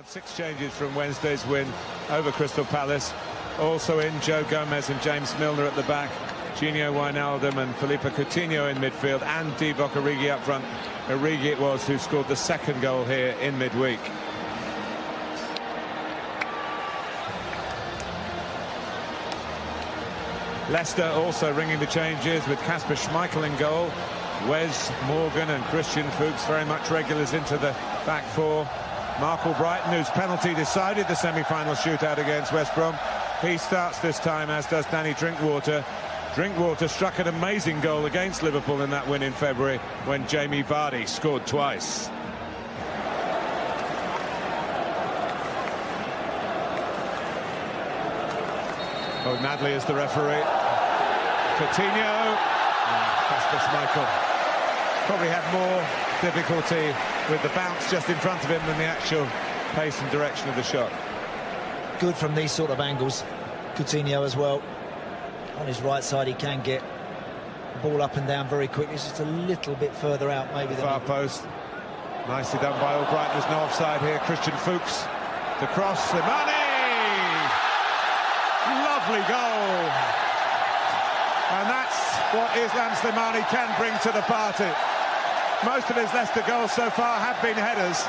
6 changes from Wednesday's win over Crystal Palace. Also in Joe Gomez and James Milner at the back, Gino Wijnaldum and Felipe Coutinho in midfield, and Divock Origi up front. Origi it was who scored the second goal here in midweek. Leicester also ringing the changes with Kasper Schmeichel in goal. Wes Morgan and Christian Fuchs very much regulars into the back four. Mark Albrighton, whose penalty decided the semi-final shootout against West Brom, he starts this time, as does Danny Drinkwater. Drinkwater struck an amazing goal against Liverpool in that win in February when Jamie Vardy scored twice. O'Nadley is the referee. Coutinho. Kasper Schmeichel probably had more difficulty with the bounce just in front of him than the actual pace and direction of the shot. Good from these sort of angles. Coutinho as well. On his right side, he can get the ball up and down very quickly. It's just a little bit further out, maybe. Far post. Nicely done by Albrighton. There's no offside here. Christian Fuchs. The cross. Slimani! Lovely goal. And that's what Islam Slimani can bring to the party. Most of his Leicester goals so far have been headers.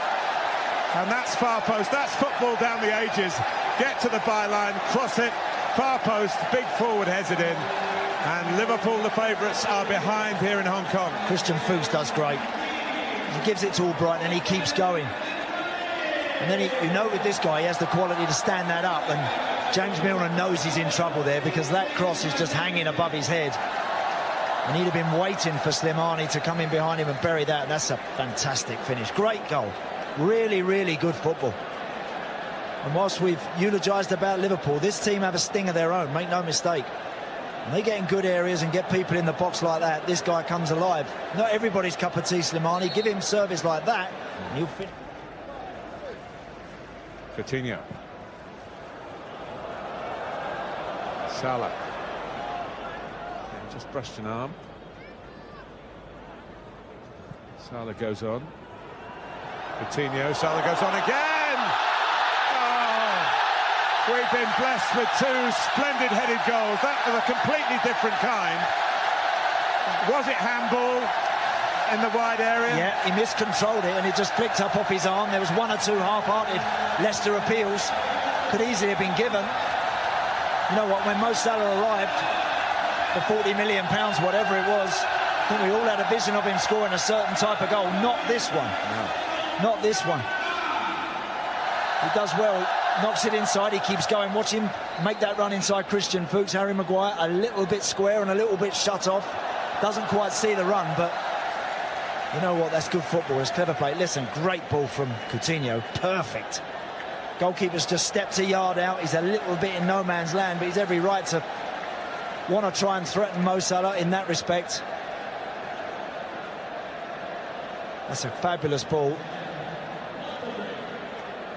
And that's far post. That's football down the ages. Get to the byline, cross it, far post, big forward heads it in. And Liverpool, the favourites, are behind here in Hong Kong. Christian Fuchs does great. He gives it to Albrighton and he keeps going. And then you know with this guy, he has the quality to stand that up. And James Milner knows he's in trouble there because that cross is just hanging above his head. And he'd have been waiting for Slimani to come in behind him and bury that. And that's a fantastic finish. Great goal. Really, really good football. And whilst we've eulogised about Liverpool, this team have a sting of their own, make no mistake. And they get in good areas and get people in the box like that, this guy comes alive. Not everybody's cup of tea, Slimani. Give him service like that, and he'll finish. Coutinho. Salah. Just brushed an arm. Salah goes on. Coutinho, Salah goes on again! Oh, we've been blessed with 2 splendid headed goals. That was a completely different kind. Was it handball in the wide area? Yeah, he miscontrolled it and it just flicked up off his arm. There was 1 or 2 half-hearted Leicester appeals. Could easily have been given. You know what, when Mo Salah arrived, for £40 million, whatever it was, I think we all had a vision of him scoring a certain type of goal. Not this one. No. Not this one. He does well, knocks it inside, he keeps going. Watch him make that run inside Christian Fuchs. Harry Maguire a little bit square and a little bit shut off. Doesn't quite see the run, but you know what, that's good football, it's clever play. Listen, great ball from Coutinho, perfect. Goalkeeper's just stepped a yard out. He's a little bit in no man's land, but he's every right to want to try and threaten Mo Salah in that respect. That's a fabulous ball.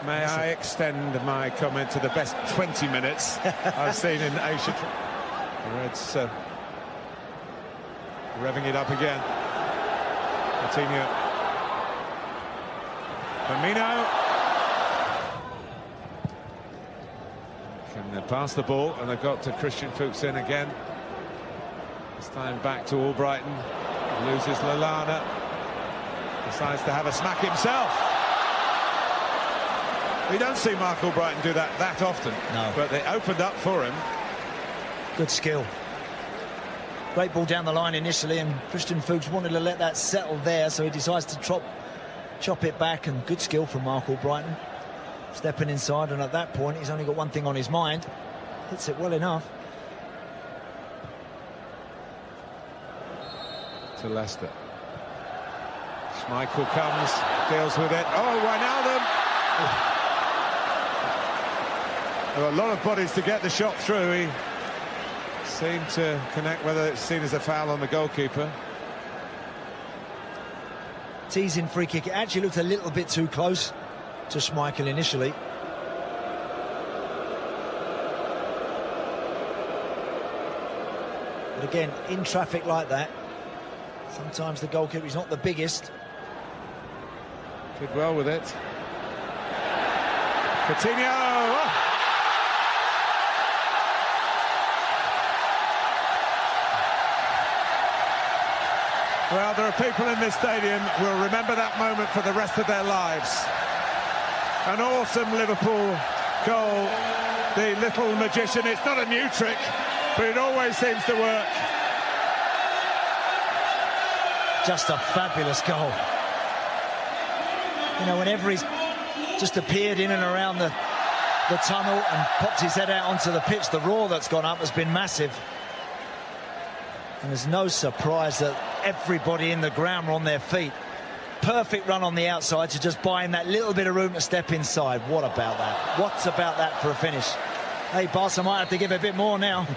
May I extend my comment to the best 20 minutes I've seen in Asia. The Reds revving it up again. Coutinho. Firmino. Can they pass the ball, and they've got to Christian Fuchs in again. This time back to Albrighton. Loses Lallana. Decides to have a smack himself. We don't see Mark Albrighton do that often. No. But they opened up for him. Good skill. Great ball down the line initially, and Christian Fuchs wanted to let that settle there, so he decides to chop it back, and good skill from Mark Albrighton. Stepping inside, and at that point, he's only got one thing on his mind. Hits it well enough. To Leicester. Schmeichel comes, deals with it. Oh, Wijnaldum! There were a lot of bodies to get the shot through. He seemed to connect, whether it's seen as a foul on the goalkeeper. Teasing free kick. It actually looked a little bit too close to Schmeichel initially. But again, in traffic like that, sometimes the goalkeeper is not the biggest. Did well with it. Coutinho! Oh. Well, there are people in this stadium who will remember that moment for the rest of their lives. An awesome Liverpool goal. The little magician, it's not a new trick, but it always seems to work. Just a fabulous goal. You know, whenever he's just appeared in and around the tunnel and popped his head out onto the pitch, the roar that's gone up has been massive. And there's no surprise that everybody in the ground were on their feet. Perfect run on the outside to just buy him that little bit of room to step inside. What about that? What's about that for a finish? Hey, Barca might have to give a bit more now.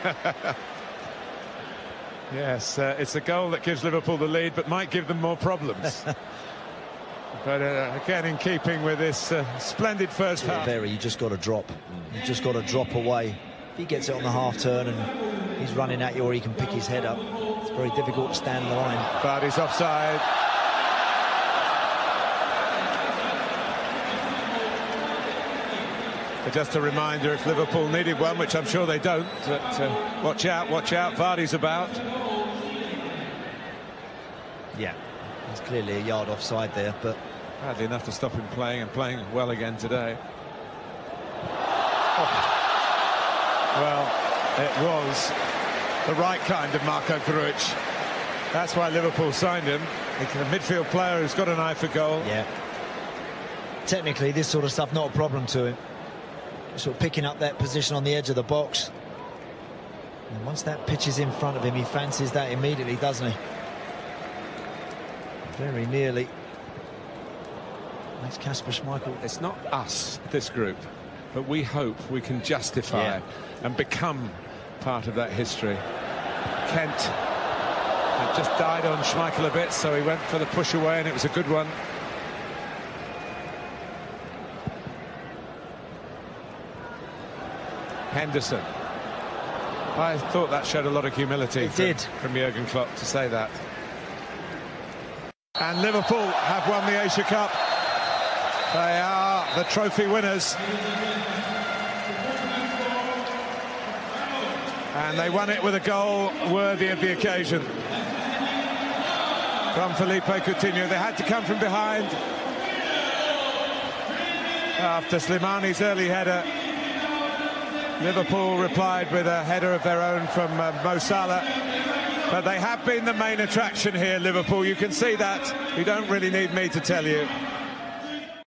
Yes, it's a goal that gives Liverpool the lead, but might give them more problems. But again, in keeping with this splendid first half. You just got to drop. You just got to drop away. If he gets it on the half turn and he's running at you, or he can pick his head up, it's very difficult to stand the line. Vardy's offside. But just a reminder, if Liverpool needed one, which I'm sure they don't, that watch out, Vardy's about. Yeah, he's clearly a yard offside there, but hardly enough to stop him playing, and playing well again today. Oh. Well, it was the right kind of Marco Grujic. That's why Liverpool signed him. He's a midfield player who's got an eye for goal. Yeah. Technically, this sort of stuff not a problem to him. Sort of picking up that position on the edge of the box. And once that pitch is in front of him, he fancies that immediately, doesn't he? Very nearly. That's Kasper Schmeichel. It's not us, this group, but we hope we can justify and become part of that history. Kent had just died on Schmeichel a bit, so he went for the push away, and it was a good one. Henderson. I thought that showed a lot of humility from Jurgen Klopp to say that. And Liverpool have won the Asia Cup. They are the trophy winners. And they won it with a goal worthy of the occasion. From Philippe Coutinho. They had to come from behind. After Slimani's early header, Liverpool replied with a header of their own from Mo Salah. But they have been the main attraction here, Liverpool. You can see that. You don't really need me to tell you.